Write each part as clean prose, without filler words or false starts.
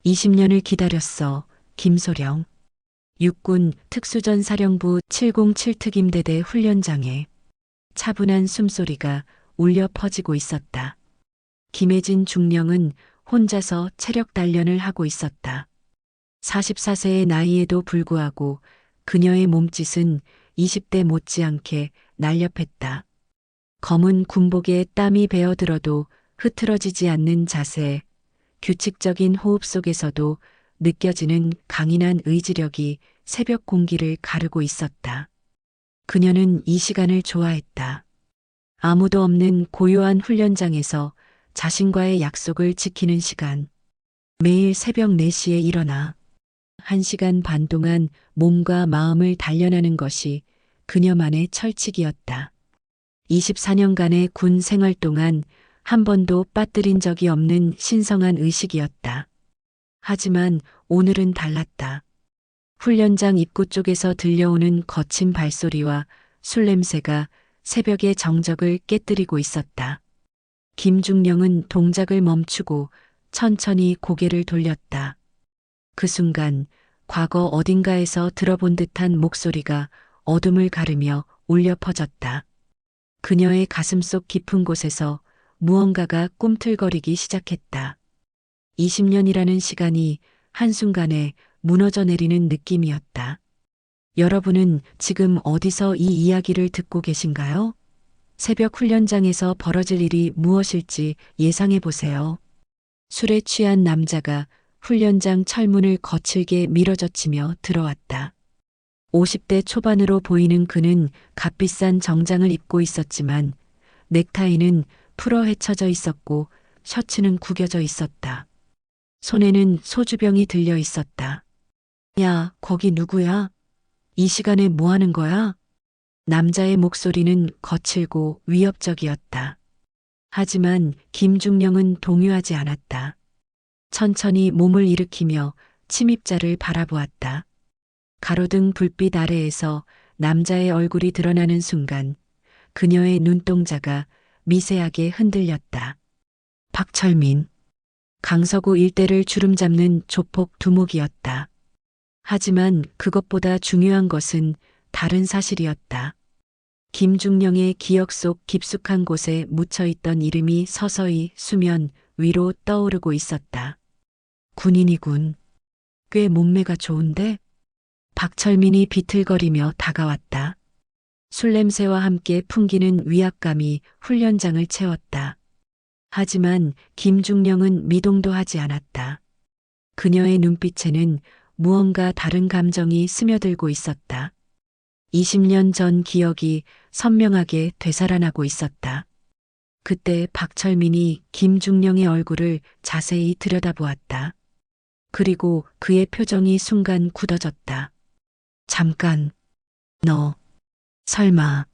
20년을 기다렸어. 김소령. 육군 특수전사령부 707특임대대 훈련장에 차분한 숨소리가 울려 퍼지고 있었다. 김혜진 중령은 혼자서 체력 단련을 하고 있었다. 44세의 나이에도 불구하고 그녀의 몸짓은 20대 못지않게 날렵했다. 검은 군복에 땀이 배어들어도 흐트러지지 않는 자세, 규칙적인 호흡 속에서도 느껴지는 강인한 의지력이 새벽 공기를 가르고 있었다. 그녀는 이 시간을 좋아했다. 아무도 없는 고요한 훈련장에서 자신과의 약속을 지키는 시간. 매일 새벽 4시에 일어나 1시간 반 동안 몸과 마음을 단련하는 것이 그녀만의 철칙이었다. 24년간의 군 생활 동안 한 번도 빠뜨린 적이 없는 신성한 의식이었다. 하지만 오늘은 달랐다. 훈련장 입구 쪽에서 들려오는 거친 발소리와 술 냄새가 새벽의 정적을 깨뜨리고 있었다. 김중령은 동작을 멈추고 천천히 고개를 돌렸다. 그 순간 과거 어딘가에서 들어본 듯한 목소리가 어둠을 가르며 울려 퍼졌다. 그녀의 가슴속 깊은 곳에서 무언가가 꿈틀거리기 시작했다. 20년이라는 시간이 한순간에 무너져 내리는 느낌이었다. 여러분은 지금 어디서 이 이야기를 듣고 계신가요? 새벽 훈련장에서 벌어질 일이 무엇일지 예상해 보세요. 술에 취한 남자가 훈련장 철문을 거칠게 밀어젖히며 들어왔다. 50대 초반으로 보이는 그는 값비싼 정장을 입고 있었지만 넥타이는 풀어 헤쳐져 있었고 셔츠는 구겨져 있었다. 손에는 소주병이 들려 있었다. 야, 거기 누구야? 이 시간에 뭐 하는 거야? 남자의 목소리는 거칠고 위협적이었다. 하지만 김중령은 동요하지 않았다. 천천히 몸을 일으키며 침입자를 바라보았다. 가로등 불빛 아래에서 남자의 얼굴이 드러나는 순간 그녀의 눈동자가 미세하게 흔들렸다. 박철민. 강서구 일대를 주름잡는 조폭 두목이었다. 하지만 그것보다 중요한 것은 다른 사실이었다. 김중령의 기억 속 깊숙한 곳에 묻혀있던 이름이 서서히 수면 위로 떠오르고 있었다. 군인이군. 꽤 몸매가 좋은데? 박철민이 비틀거리며 다가왔다. 술 냄새와 함께 풍기는 위압감이 훈련장을 채웠다. 하지만 김중령은 미동도 하지 않았다. 그녀의 눈빛에는 무언가 다른 감정이 스며들고 있었다. 20년 전 기억이 선명하게 되살아나고 있었다. 그때 박철민이 김중령의 얼굴을 자세히 들여다보았다. 그리고 그의 표정이 순간 굳어졌다. 잠깐, 너, 설마.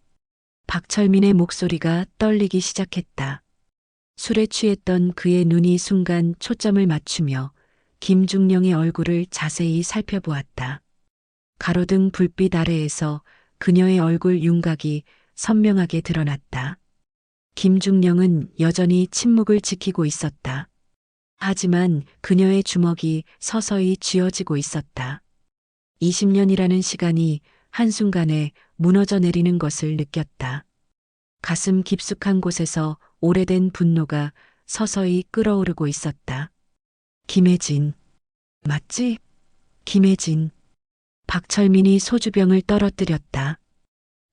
박철민의 목소리가 떨리기 시작했다. 술에 취했던 그의 눈이 순간 초점을 맞추며 김중령의 얼굴을 자세히 살펴보았다. 가로등 불빛 아래에서 그녀의 얼굴 윤곽이 선명하게 드러났다. 김중령은 여전히 침묵을 지키고 있었다. 하지만 그녀의 주먹이 서서히 쥐어지고 있었다. 20년이라는 시간이 한순간에 무너져 내리는 것을 느꼈다. 가슴 깊숙한 곳에서 오래된 분노가 서서히 끓어오르고 있었다. 김혜진. 맞지? 김혜진. 박철민이 소주병을 떨어뜨렸다.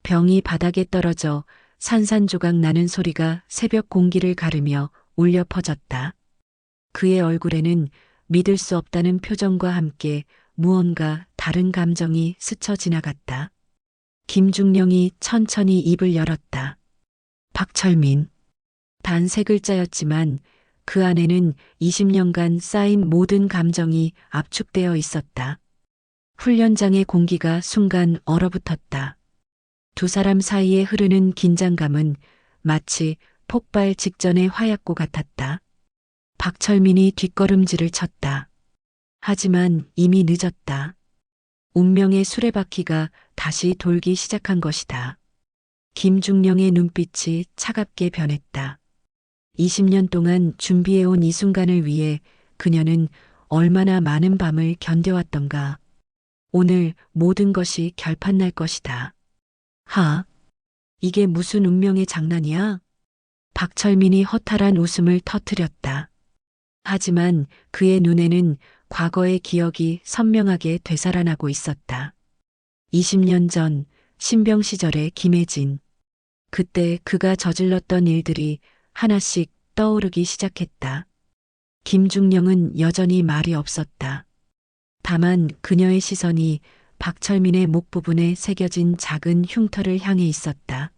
병이 바닥에 떨어져 산산조각 나는 소리가 새벽 공기를 가르며 울려 퍼졌다. 그의 얼굴에는 믿을 수 없다는 표정과 함께 무언가 다른 감정이 스쳐 지나갔다. 김중령이 천천히 입을 열었다. 박철민. 단 3글자였지만 그 안에는 20년간 쌓인 모든 감정이 압축되어 있었다. 훈련장의 공기가 순간 얼어붙었다. 두 사람 사이에 흐르는 긴장감은 마치 폭발 직전의 화약고 같았다. 박철민이 뒷걸음질을 쳤다. 하지만 이미 늦었다. 운명의 수레바퀴가 다시 돌기 시작한 것이다. 김중령의 눈빛이 차갑게 변했다. 20년 동안 준비해온 이 순간을 위해 그녀는 얼마나 많은 밤을 견뎌왔던가. 오늘 모든 것이 결판날 것이다. 하, 이게 무슨 운명의 장난이야? 박철민이 허탈한 웃음을 터뜨렸다. 하지만 그의 눈에는 과거의 기억이 선명하게 되살아나고 있었다. 20년 전 신병 시절의 김혜진. 그때 그가 저질렀던 일들이 하나씩 떠오르기 시작했다. 김중령은 여전히 말이 없었다. 다만 그녀의 시선이 박철민의 목 부분에 새겨진 작은 흉터를 향해 있었다.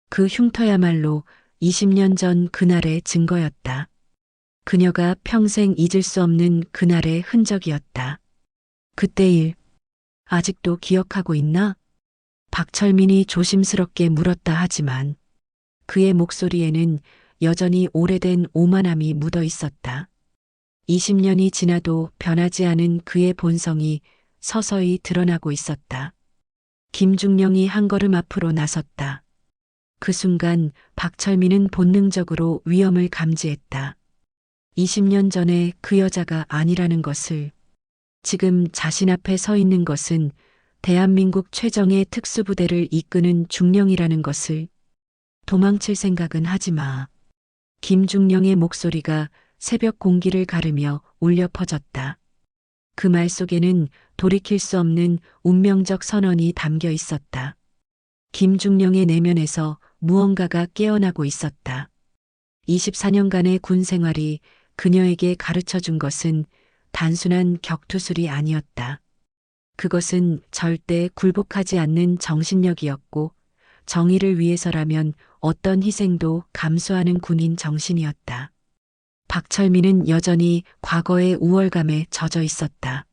그 흉터야말로 20년 전 그날의 증거였다. 그녀가 평생 잊을 수 없는 그날의 흔적이었다. 그때 일, 아직도 기억하고 있나? 박철민이 조심스럽게 물었다 하지만 그의 목소리에는 여전히 오래된 오만함이 묻어 있었다. 20년이 지나도 변하지 않은 그의 본성이 서서히 드러나고 있었다. 김중령이 한 걸음 앞으로 나섰다. 그 순간 박철민은 본능적으로 위험을 감지했다. 20년 전에 그 여자가 아니라는 것을, 지금 자신 앞에 서 있는 것은 대한민국 최정예 특수부대를 이끄는 중령이라는 것을. 도망칠 생각은 하지 마. 김중령의 목소리가 새벽 공기를 가르며 울려 퍼졌다. 그 말 속에는 돌이킬 수 없는 운명적 선언이 담겨 있었다. 김중령의 내면에서 무언가가 깨어나고 있었다. 24년간의 군 생활이 그녀에게 가르쳐 준 것은 단순한 격투술이 아니었다. 그것은 절대 굴복하지 않는 정신력이었고, 정의를 위해서라면 어떤 희생도 감수하는 군인 정신이었다. 박철민은 여전히 과거의 우월감에 젖어 있었다.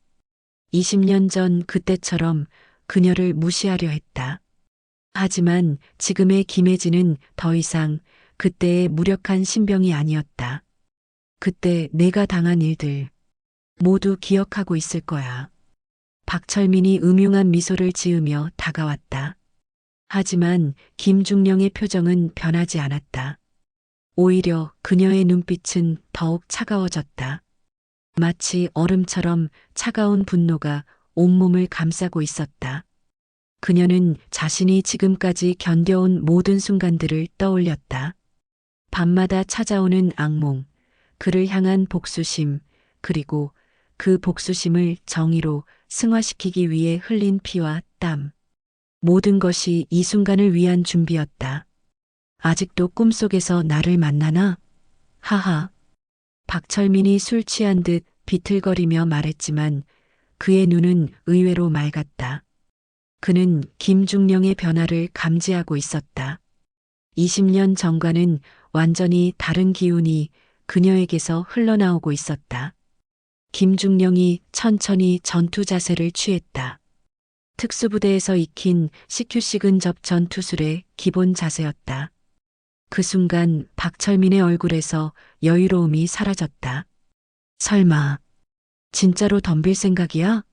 20년 전 그때처럼 그녀를 무시하려 했다. 하지만 지금의 김혜진은 더 이상 그때의 무력한 신병이 아니었다. 그때 내가 당한 일들 모두 기억하고 있을 거야. 박철민이 음흉한 미소를 지으며 다가왔다. 하지만 김중령의 표정은 변하지 않았다. 오히려 그녀의 눈빛은 더욱 차가워졌다. 마치 얼음처럼 차가운 분노가 온몸을 감싸고 있었다. 그녀는 자신이 지금까지 견뎌온 모든 순간들을 떠올렸다. 밤마다 찾아오는 악몽, 그를 향한 복수심, 그리고 그 복수심을 정의로 승화시키기 위해 흘린 피와 땀. 모든 것이 이 순간을 위한 준비였다. 아직도 꿈속에서 나를 만나나? 하하. 박철민이 술 취한 듯 비틀거리며 말했지만 그의 눈은 의외로 맑았다. 그는 김중령의 변화를 감지하고 있었다. 20년 전과는 완전히 다른 기운이 그녀에게서 흘러나오고 있었다. 김중령이 천천히 전투 자세를 취했다. 특수부대에서 익힌 CQ식은 접전 투술의 기본 자세였다. 그 순간 박철민의 얼굴에서 여유로움이 사라졌다. 설마 진짜로 덤빌 생각이야?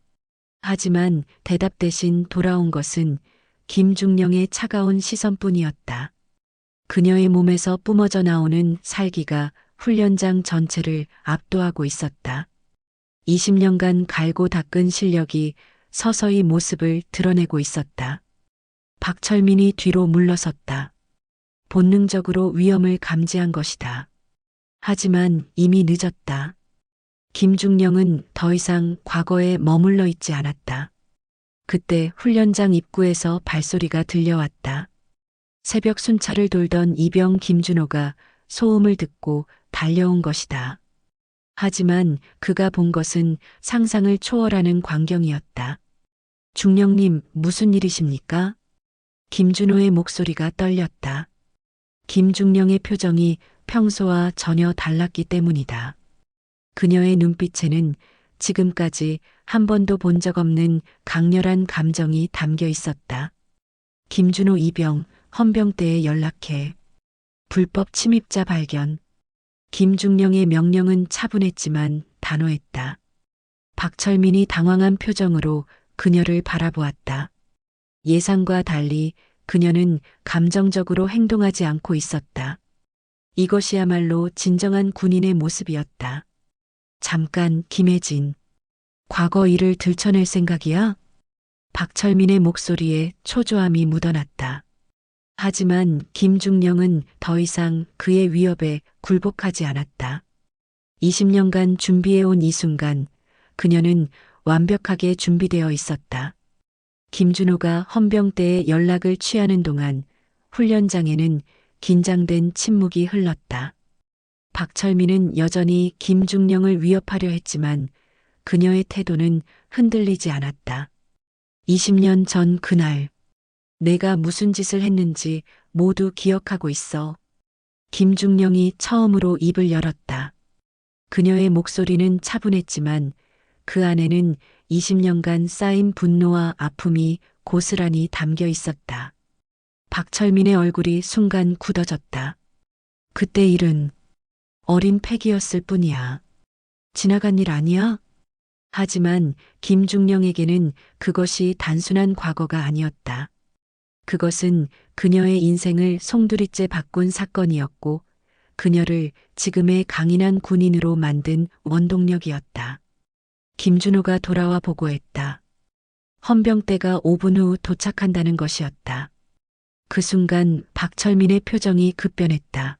하지만 대답 대신 돌아온 것은 김중령의 차가운 시선뿐이었다. 그녀의 몸에서 뿜어져 나오는 살기가 훈련장 전체를 압도하고 있었다. 20년간 갈고 닦은 실력이 서서히 모습을 드러내고 있었다. 박철민이 뒤로 물러섰다. 본능적으로 위험을 감지한 것이다. 하지만 이미 늦었다. 김중령은 더 이상 과거에 머물러 있지 않았다. 그때 훈련장 입구에서 발소리가 들려왔다. 새벽 순찰을 돌던 이병 김준호가 소음을 듣고 달려온 것이다. 하지만 그가 본 것은 상상을 초월하는 광경이었다. 중령님, 무슨 일이십니까? 김준호의 목소리가 떨렸다. 김중령의 표정이 평소와 전혀 달랐기 때문이다. 그녀의 눈빛에는 지금까지 한 번도 본 적 없는 강렬한 감정이 담겨 있었다. 김준호 이병, 헌병대에 연락해. 불법 침입자 발견. 김중령의 명령은 차분했지만 단호했다. 박철민이 당황한 표정으로 그녀를 바라보았다. 예상과 달리 그녀는 감정적으로 행동하지 않고 있었다. 이것이야말로 진정한 군인의 모습이었다. 잠깐, 김혜진. 과거 일을 들춰낼 생각이야? 박철민의 목소리에 초조함이 묻어났다. 하지만 김중령은 더 이상 그의 위협에 굴복하지 않았다. 20년간 준비해온 이 순간 그녀는 완벽하게 준비되어 있었다. 김준호가 헌병대에 연락을 취하는 동안 훈련장에는 긴장된 침묵이 흘렀다. 박철민은 여전히 김중령을 위협하려 했지만 그녀의 태도는 흔들리지 않았다. 20년 전 그날, 내가 무슨 짓을 했는지 모두 기억하고 있어. 김중령이 처음으로 입을 열었다. 그녀의 목소리는 차분했지만 그 안에는 20년간 쌓인 분노와 아픔이 고스란히 담겨 있었다. 박철민의 얼굴이 순간 굳어졌다. 그때 일은 어린 패기였을 뿐이야. 지나간 일 아니야? 하지만 김중령에게는 그것이 단순한 과거가 아니었다. 그것은 그녀의 인생을 송두리째 바꾼 사건이었고 그녀를 지금의 강인한 군인으로 만든 원동력이었다. 김준호가 돌아와 보고했다. 헌병대가 5분 후 도착한다는 것이었다. 그 순간 박철민의 표정이 급변했다.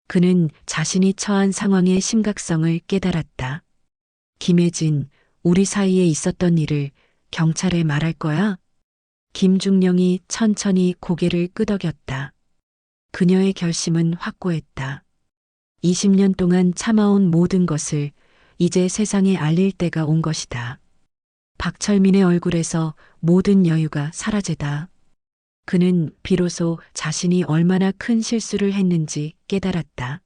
그는 자신이 처한 상황의 심각성을 깨달았다. 김혜진, 우리 사이에 있었던 일을 경찰에 말할 거야? 김중령이 천천히 고개를 끄덕였다. 그녀의 결심은 확고했다. 20년 동안 참아온 모든 것을 이제 세상에 알릴 때가 온 것이다. 박철민의 얼굴에서 모든 여유가 사라지다. 그는 비로소 자신이 얼마나 큰 실수를 했는지 깨달았다.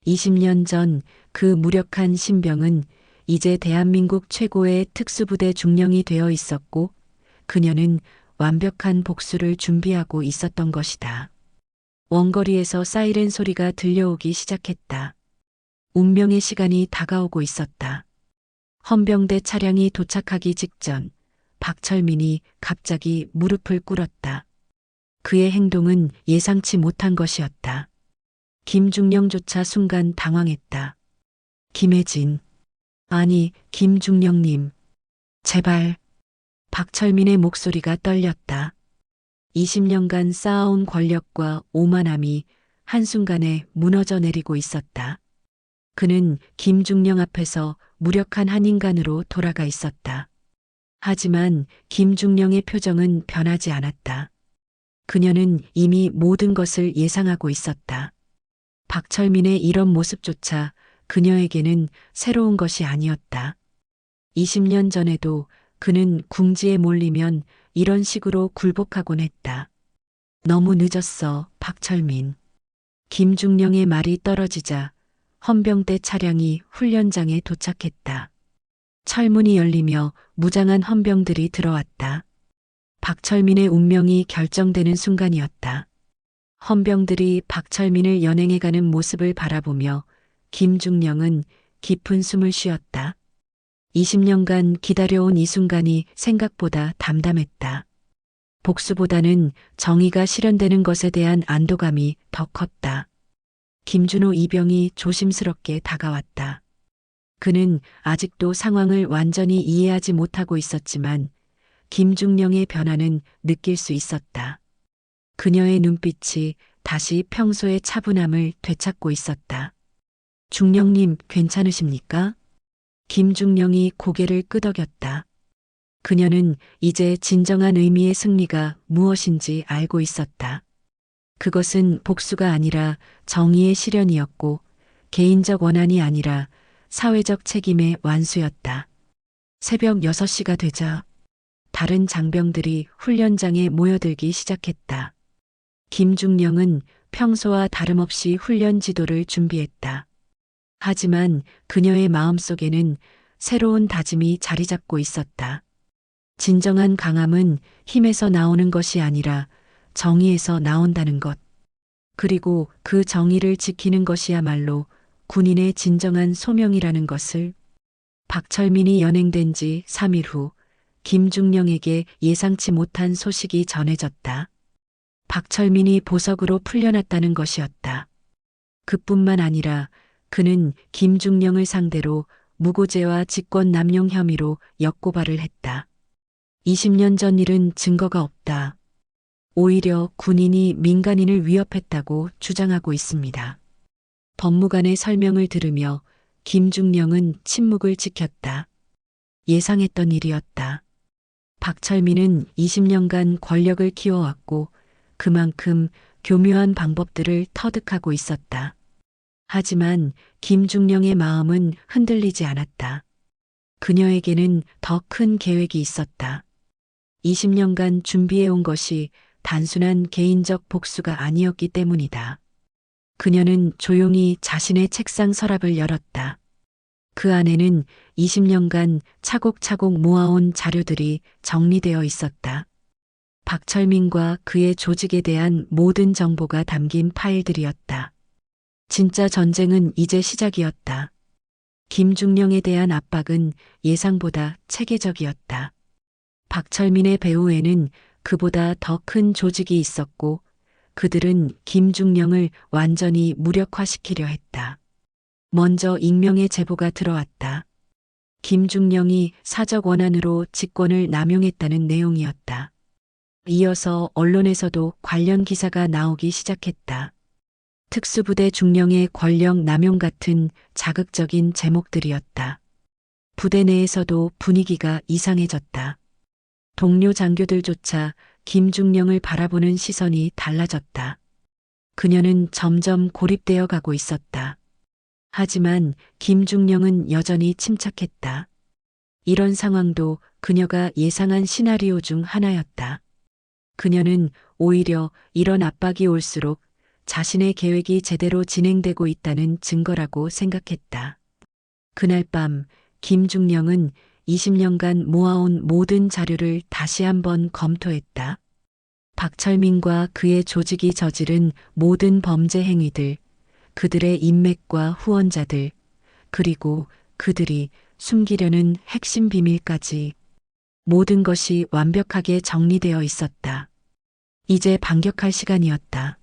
20년 전 그 무력한 신병은 이제 대한민국 최고의 특수부대 중령이 되어 있었고 그녀는 완벽한 복수를 준비하고 있었던 것이다. 원거리에서 사이렌 소리가 들려오기 시작했다. 운명의 시간이 다가오고 있었다. 헌병대 차량이 도착하기 직전 박철민이 갑자기 무릎을 꿇었다. 그의 행동은 예상치 못한 것이었다. 김중령조차 순간 당황했다. 김혜진. 아니, 김중령님. 제발. 박철민의 목소리가 떨렸다. 20년간 쌓아온 권력과 오만함이 한순간에 무너져 내리고 있었다. 그는 김중령 앞에서 무력한 한 인간으로 돌아가 있었다. 하지만 김중령의 표정은 변하지 않았다. 그녀는 이미 모든 것을 예상하고 있었다. 박철민의 이런 모습조차 그녀에게는 새로운 것이 아니었다. 20년 전에도 그는 궁지에 몰리면 이런 식으로 굴복하곤 했다. 너무 늦었어, 박철민. 김중령의 말이 떨어지자 헌병대 차량이 훈련장에 도착했다. 철문이 열리며 무장한 헌병들이 들어왔다. 박철민의 운명이 결정되는 순간이었다. 헌병들이 박철민을 연행해가는 모습을 바라보며 김중령은 깊은 숨을 쉬었다. 20년간 기다려온 이 순간이 생각보다 담담했다. 복수보다는 정의가 실현되는 것에 대한 안도감이 더 컸다. 김준호 이병이 조심스럽게 다가왔다. 그는 아직도 상황을 완전히 이해하지 못하고 있었지만 김중령의 변화는 느낄 수 있었다. 그녀의 눈빛이 다시 평소의 차분함을 되찾고 있었다. 중령님, 괜찮으십니까? 김중령이 고개를 끄덕였다. 그녀는 이제 진정한 의미의 승리가 무엇인지 알고 있었다. 그것은 복수가 아니라 정의의 실현이었고 개인적 원한이 아니라 사회적 책임의 완수였다. 새벽 6시가 되자 다른 장병들이 훈련장에 모여들기 시작했다. 김중령은 평소와 다름없이 훈련 지도를 준비했다. 하지만 그녀의 마음속에는 새로운 다짐이 자리 잡고 있었다. 진정한 강함은 힘에서 나오는 것이 아니라 정의에서 나온다는 것. 그리고 그 정의를 지키는 것이야말로 군인의 진정한 소명이라는 것을. 박철민이 연행된 지 3일 후 김중령에게 예상치 못한 소식이 전해졌다. 박철민이 보석으로 풀려났다는 것이었다. 그뿐만 아니라 그는 김중령을 상대로 무고죄와 직권남용 혐의로 역고발을 했다. 20년 전 일은 증거가 없다. 오히려 군인이 민간인을 위협했다고 주장하고 있습니다. 법무관의 설명을 들으며 김중령은 침묵을 지켰다. 예상했던 일이었다. 박철민은 20년간 권력을 키워왔고 그만큼 교묘한 방법들을 터득하고 있었다. 하지만 김중령의 마음은 흔들리지 않았다. 그녀에게는 더 큰 계획이 있었다. 20년간 준비해온 것이 단순한 개인적 복수가 아니었기 때문이다. 그녀는 조용히 자신의 책상 서랍을 열었다. 그 안에는 20년간 차곡차곡 모아온 자료들이 정리되어 있었다. 박철민과 그의 조직에 대한 모든 정보가 담긴 파일들이었다. 진짜 전쟁은 이제 시작이었다. 김중령에 대한 압박은 예상보다 체계적이었다. 박철민의 배후에는 그보다 더 큰 조직이 있었고 그들은 김중령을 완전히 무력화시키려 했다. 먼저 익명의 제보가 들어왔다. 김중령이 사적 원한으로 직권을 남용했다는 내용이었다. 이어서 언론에서도 관련 기사가 나오기 시작했다. 특수부대 중령의 권력 남용 같은 자극적인 제목들이었다. 부대 내에서도 분위기가 이상해졌다. 동료 장교들조차 김중령을 바라보는 시선이 달라졌다. 그녀는 점점 고립되어 가고 있었다. 하지만 김중령은 여전히 침착했다. 이런 상황도 그녀가 예상한 시나리오 중 하나였다. 그녀는 오히려 이런 압박이 올수록 자신의 계획이 제대로 진행되고 있다는 증거라고 생각했다. 그날 밤 김중령은 20년간 모아온 모든 자료를 다시 한번 검토했다. 박철민과 그의 조직이 저지른 모든 범죄 행위들, 그들의 인맥과 후원자들, 그리고 그들이 숨기려는 핵심 비밀까지 모든 것이 완벽하게 정리되어 있었다. 이제 반격할 시간이었다.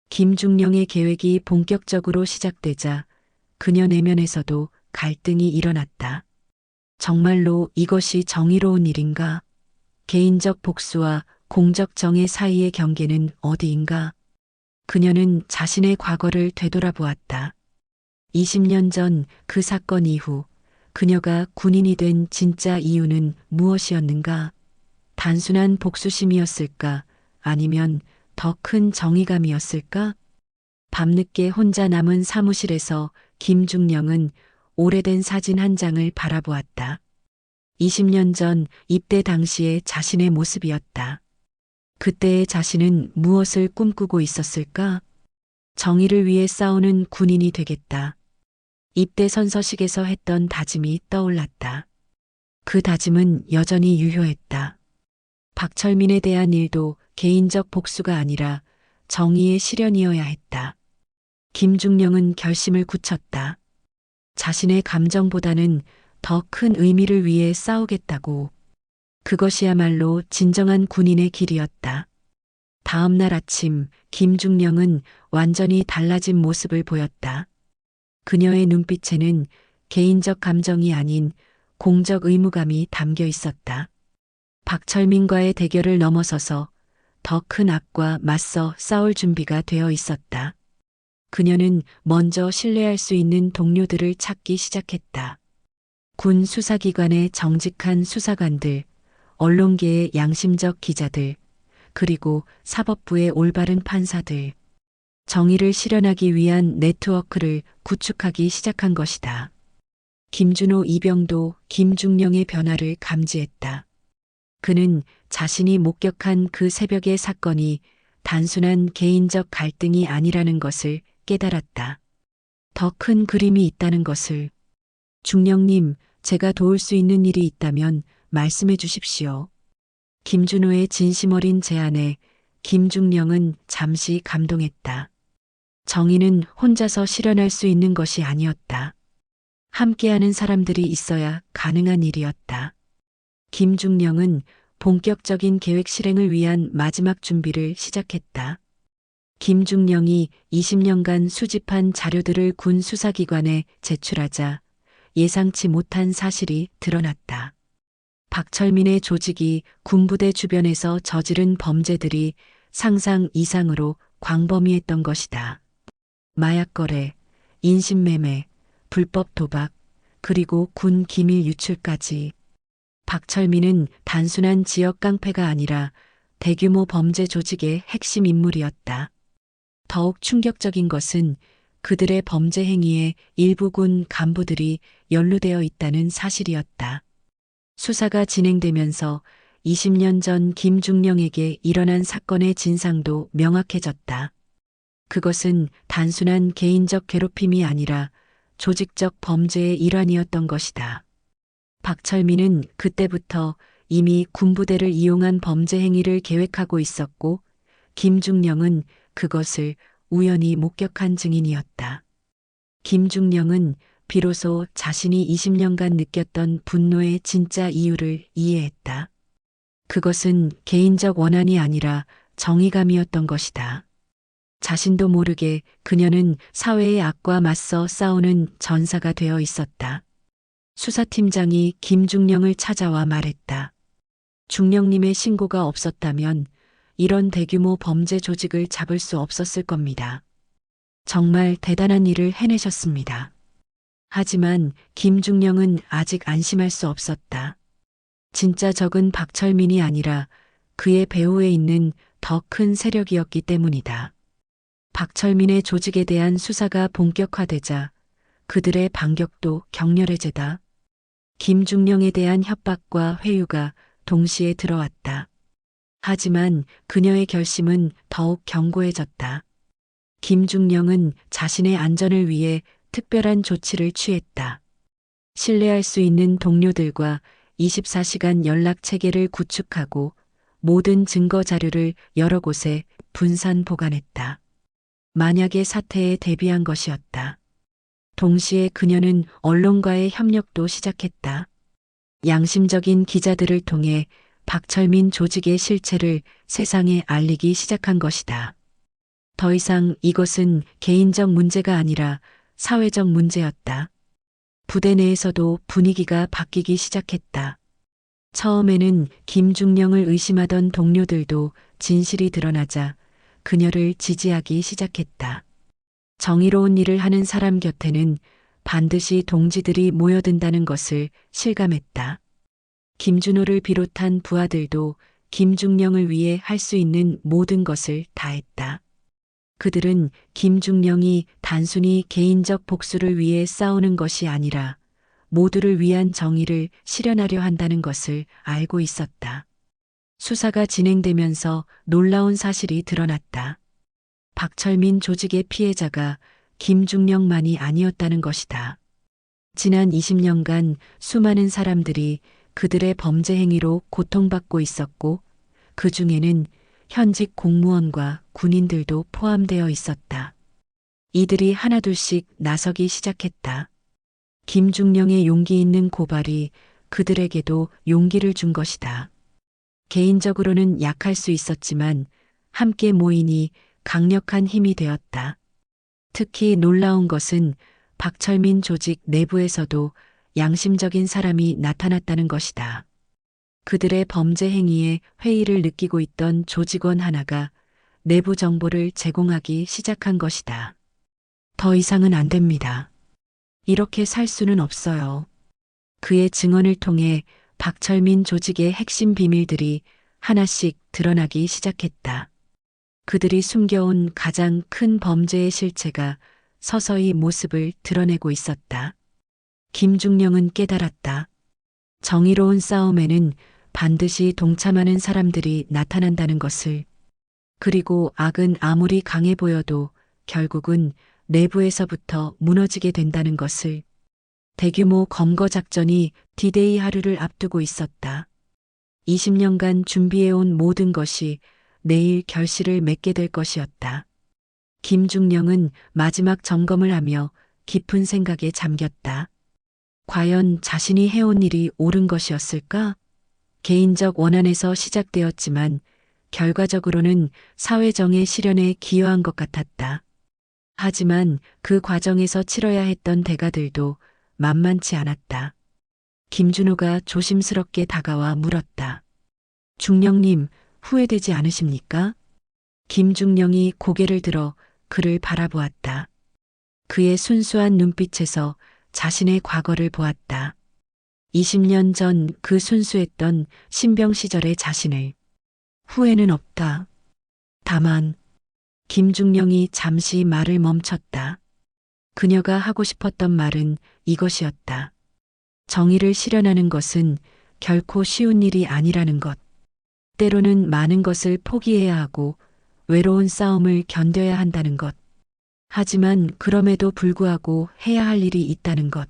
김중령의 계획이 본격적으로 시작되자 그녀 내면에서도 갈등이 일어났다. 정말로 이것이 정의로운 일인가? 개인적 복수와 공적 정의 사이의 경계는 어디인가? 그녀는 자신의 과거를 되돌아보았다. 20년 전 그 사건 이후 그녀가 군인이 된 진짜 이유는 무엇이었는가? 단순한 복수심이었을까? 아니면 더 큰 정의감이었을까? 밤늦게 혼자 남은 사무실에서 김중령은 오래된 사진 한 장을 바라보았다. 20년 전 입대 당시의 자신의 모습이었다. 그때의 자신은 무엇을 꿈꾸고 있었을까? 정의를 위해 싸우는 군인이 되겠다. 입대 선서식에서 했던 다짐이 떠올랐다. 그 다짐은 여전히 유효했다. 박철민에 대한 일도 개인적 복수가 아니라 정의의 실현이어야 했다. 김중령은 결심을 굳혔다. 자신의 감정보다는 더 큰 의미를 위해 싸우겠다고. 그것이야말로 진정한 군인의 길이었다. 다음 날 아침 김중령은 완전히 달라진 모습을 보였다. 그녀의 눈빛에는 개인적 감정이 아닌 공적 의무감이 담겨 있었다. 박철민과의 대결을 넘어서서 더 큰 악과 맞서 싸울 준비가 되어 있었다. 그녀는 먼저 신뢰할 수 있는 동료들을 찾기 시작했다. 군 수사기관의 정직한 수사관들, 언론계의 양심적 기자들, 그리고 사법부의 올바른 판사들. 정의를 실현하기 위한 네트워크를 구축하기 시작한 것이다. 김준호 이병도 김중령의 변화를 감지했다. 그는 자신이 목격한 그 새벽의 사건이 단순한 개인적 갈등이 아니라는 것을 깨달았다. 더 큰 그림이 있다는 것을. 중령님, 제가 도울 수 있는 일이 있다면 말씀해 주십시오. 김준호의 진심 어린 제안에 김중령은 잠시 감동했다. 정의는 혼자서 실현할 수 있는 것이 아니었다. 함께하는 사람들이 있어야 가능한 일이었다. 김중령은 본격적인 계획 실행을 위한 마지막 준비를 시작했다. 김중령이 20년간 수집한 자료들을 군 수사기관에 제출하자 예상치 못한 사실이 드러났다. 박철민의 조직이 군부대 주변에서 저지른 범죄들이 상상 이상으로 광범위했던 것이다. 마약 거래, 인신매매, 불법 도박, 그리고 군 기밀 유출까지. 박철민은 단순한 지역 깡패가 아니라 대규모 범죄 조직의 핵심 인물이었다. 더욱 충격적인 것은 그들의 범죄 행위에 일부 군 간부들이 연루되어 있다는 사실이었다. 수사가 진행되면서 20년 전 김중령에게 일어난 사건의 진상도 명확해졌다. 그것은 단순한 개인적 괴롭힘이 아니라 조직적 범죄의 일환이었던 것이다. 박철민은 그때부터 이미 군부대를 이용한 범죄 행위를 계획하고 있었고, 김중령은 그것을 우연히 목격한 증인이었다. 김중령은 비로소 자신이 20년간 느꼈던 분노의 진짜 이유를 이해했다. 그것은 개인적 원한이 아니라 정의감이었던 것이다. 자신도 모르게 그녀는 사회의 악과 맞서 싸우는 전사가 되어 있었다. 수사팀장이 김중령을 찾아와 말했다. 중령님의 신고가 없었다면 이런 대규모 범죄 조직을 잡을 수 없었을 겁니다. 정말 대단한 일을 해내셨습니다. 하지만 김중령은 아직 안심할 수 없었다. 진짜 적은 박철민이 아니라 그의 배후에 있는 더 큰 세력이었기 때문이다. 박철민의 조직에 대한 수사가 본격화되자 그들의 반격도 격렬해지다. 김중령에 대한 협박과 회유가 동시에 들어왔다. 하지만 그녀의 결심은 더욱 견고해졌다. 김중령은 자신의 안전을 위해 특별한 조치를 취했다. 신뢰할 수 있는 동료들과 24시간 연락 체계를 구축하고 모든 증거 자료를 여러 곳에 분산 보관했다. 만약의 사태에 대비한 것이었다. 동시에 그녀는 언론과의 협력도 시작했다. 양심적인 기자들을 통해 박철민 조직의 실체를 세상에 알리기 시작한 것이다. 더 이상 이것은 개인적 문제가 아니라 사회적 문제였다. 부대 내에서도 분위기가 바뀌기 시작했다. 처음에는 김중령을 의심하던 동료들도 진실이 드러나자 그녀를 지지하기 시작했다. 정의로운 일을 하는 사람 곁에는 반드시 동지들이 모여든다는 것을 실감했다. 김준호를 비롯한 부하들도 김중령을 위해 할 수 있는 모든 것을 다했다. 그들은 김중령이 단순히 개인적 복수를 위해 싸우는 것이 아니라 모두를 위한 정의를 실현하려 한다는 것을 알고 있었다. 수사가 진행되면서 놀라운 사실이 드러났다. 박철민 조직의 피해자가 김중령만이 아니었다는 것이다. 지난 20년간 수많은 사람들이 그들의 범죄 행위로 고통받고 있었고, 그 중에는 현직 공무원과 군인들도 포함되어 있었다. 이들이 하나둘씩 나서기 시작했다. 김중령의 용기 있는 고발이 그들에게도 용기를 준 것이다. 개인적으로는 약할 수 있었지만 함께 모이니 강력한 힘이 되었다. 특히 놀라운 것은 박철민 조직 내부에서도 양심적인 사람이 나타났다는 것이다. 그들의 범죄 행위에 회의를 느끼고 있던 조직원 하나가 내부 정보를 제공하기 시작한 것이다. 더 이상은 안 됩니다. 이렇게 살 수는 없어요. 그의 증언을 통해 박철민 조직의 핵심 비밀들이 하나씩 드러나기 시작했다. 그들이 숨겨온 가장 큰 범죄의 실체가 서서히 모습을 드러내고 있었다. 김중령은 깨달았다. 정의로운 싸움에는 반드시 동참하는 사람들이 나타난다는 것을. 그리고 악은 아무리 강해 보여도 결국은 내부에서부터 무너지게 된다는 것을. 대규모 검거 작전이 디데이 하루를 앞두고 있었다. 20년간 준비해온 모든 것이 내일 결실을 맺게 될 것이었다. 김중령은 마지막 점검을 하며 깊은 생각에 잠겼다. 과연 자신이 해온 일이 옳은 것이었을까? 개인적 원한에서 시작되었지만 결과적으로는 사회정의 실현에 기여한 것 같았다. 하지만 그 과정에서 치러야 했던 대가들도 만만치 않았다. 김준호가 조심스럽게 다가와 물었다. 중령님, 후회되지 않으십니까? 김중령이 고개를 들어 그를 바라보았다. 그의 순수한 눈빛에서 자신의 과거를 보았다. 20년 전 그 순수했던 신병 시절의 자신을. 후회는 없다. 다만, 김중령이 잠시 말을 멈췄다. 그녀가 하고 싶었던 말은 이것이었다. 정의를 실현하는 것은 결코 쉬운 일이 아니라는 것. 때로는 많은 것을 포기해야 하고 외로운 싸움을 견뎌야 한다는 것. 하지만 그럼에도 불구하고 해야 할 일이 있다는 것.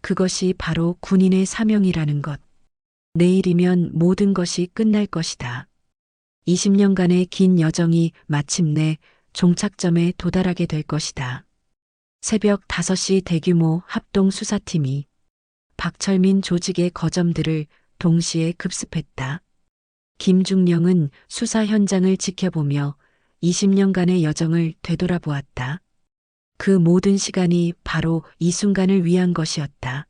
그것이 바로 군인의 사명이라는 것. 내일이면 모든 것이 끝날 것이다. 20년간의 긴 여정이 마침내 종착점에 도달하게 될 것이다. 새벽 5시 대규모 합동 수사팀이 박철민 조직의 거점들을 동시에 급습했다. 김중령은 수사 현장을 지켜보며 20년간의 여정을 되돌아보았다. 그 모든 시간이 바로 이 순간을 위한 것이었다.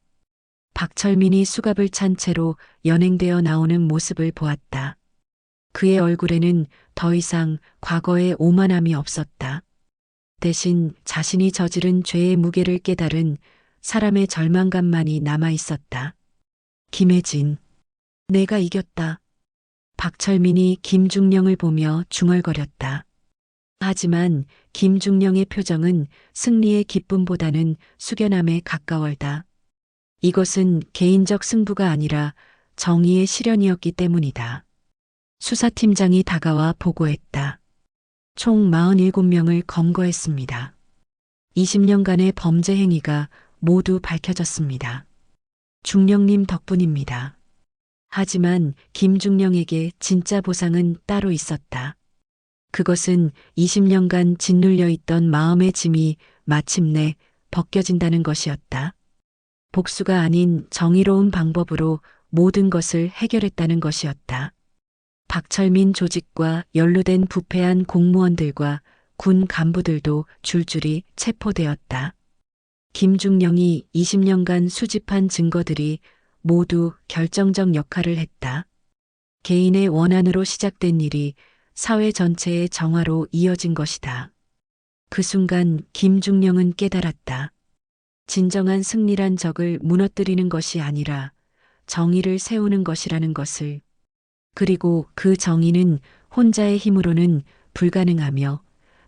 박철민이 수갑을 찬 채로 연행되어 나오는 모습을 보았다. 그의 얼굴에는 더 이상 과거의 오만함이 없었다. 대신 자신이 저지른 죄의 무게를 깨달은 사람의 절망감만이 남아 있었다. 김혜진, 내가 이겼다. 박철민이 김중령을 보며 중얼거렸다. 하지만 김중령의 표정은 승리의 기쁨보다는 숙연함에 가까웠다. 이것은 개인적 승부가 아니라 정의의 실현이었기 때문이다. 수사팀장이 다가와 보고했다. 총 47명을 검거했습니다. 20년간의 범죄 행위가 모두 밝혀졌습니다. 중령님 덕분입니다. 하지만 김중령에게 진짜 보상은 따로 있었다. 그것은 20년간 짓눌려 있던 마음의 짐이 마침내 벗겨진다는 것이었다. 복수가 아닌 정의로운 방법으로 모든 것을 해결했다는 것이었다. 박철민 조직과 연루된 부패한 공무원들과 군 간부들도 줄줄이 체포되었다. 김중령이 20년간 수집한 증거들이 모두 결정적 역할을 했다. 개인의 원한으로 시작된 일이 사회 전체의 정화로 이어진 것이다. 그 순간 김중령은 깨달았다. 진정한 승리란 적을 무너뜨리는 것이 아니라 정의를 세우는 것이라는 것을. 그리고 그 정의는 혼자의 힘으로는 불가능하며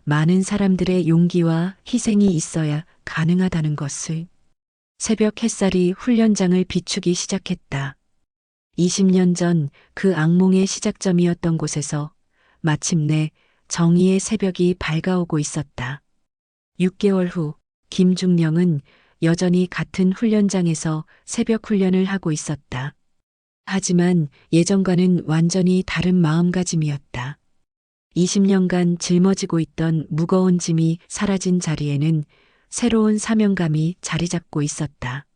많은 사람들의 용기와 희생이 있어야 가능하다는 것을. 새벽 햇살이 훈련장을 비추기 시작했다. 20년 전 그 악몽의 시작점이었던 곳에서 마침내 정의의 새벽이 밝아오고 있었다. 6개월 후 김중령은 여전히 같은 훈련장에서 새벽 훈련을 하고 있었다. 하지만 예전과는 완전히 다른 마음가짐이었다. 20년간 짊어지고 있던 무거운 짐이 사라진 자리에는 새로운 사명감이 자리 잡고 있었다.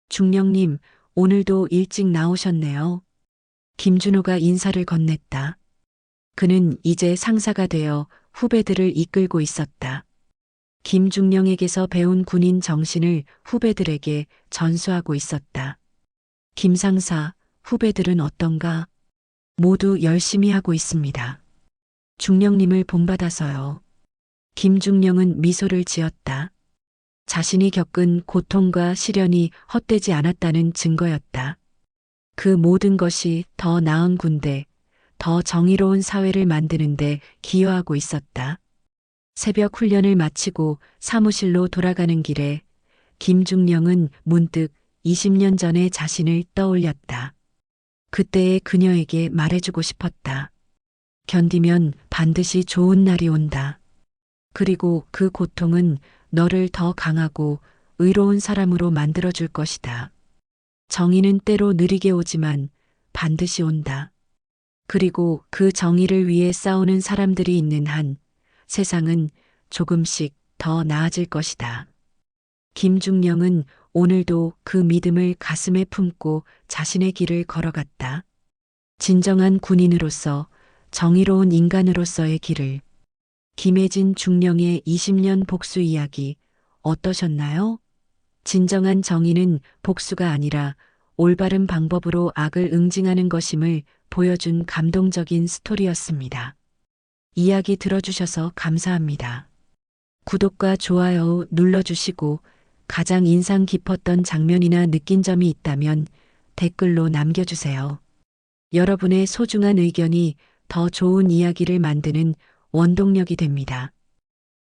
중령님, 오늘도 일찍 나오셨네요. 김준호가 인사를 건넸다. 그는 이제 상사가 되어 후배들을 이끌고 있었다. 김중령에게서 배운 군인 정신을 후배들에게 전수하고 있었다. 김상사, 후배들은 어떤가? 모두 열심히 하고 있습니다. 중령님을 본받아서요. 김중령은 미소를 지었다. 자신이 겪은 고통과 시련이 헛되지 않았다는 증거였다. 그 모든 것이 더 나은 군대, 더 정의로운 사회를 만드는데 기여하고 있었다. 새벽 훈련을 마치고 사무실로 돌아가는 길에 김중령은 문득 20년 전의 자신을 떠올렸다. 그때의 그녀에게 말해주고 싶었다. 견디면 반드시 좋은 날이 온다. 그리고 그 고통은 너를 더 강하고 의로운 사람으로 만들어줄 것이다. 정의는 때로 느리게 오지만 반드시 온다. 그리고 그 정의를 위해 싸우는 사람들이 있는 한 세상은 조금씩 더 나아질 것이다. 김중령은 오늘도 그 믿음을 가슴에 품고 자신의 길을 걸어갔다. 진정한 군인으로서 정의로운 인간으로서의 길을. 김혜진 중령의 20년 복수 이야기 어떠셨나요? 진정한 정의는 복수가 아니라 올바른 방법으로 악을 응징하는 것임을 보여준 감동적인 스토리였습니다. 이야기 들어주셔서 감사합니다. 구독과 좋아요 눌러주시고 가장 인상 깊었던 장면이나 느낀 점이 있다면 댓글로 남겨주세요. 여러분의 소중한 의견이 더 좋은 이야기를 만드는 원동력이 됩니다.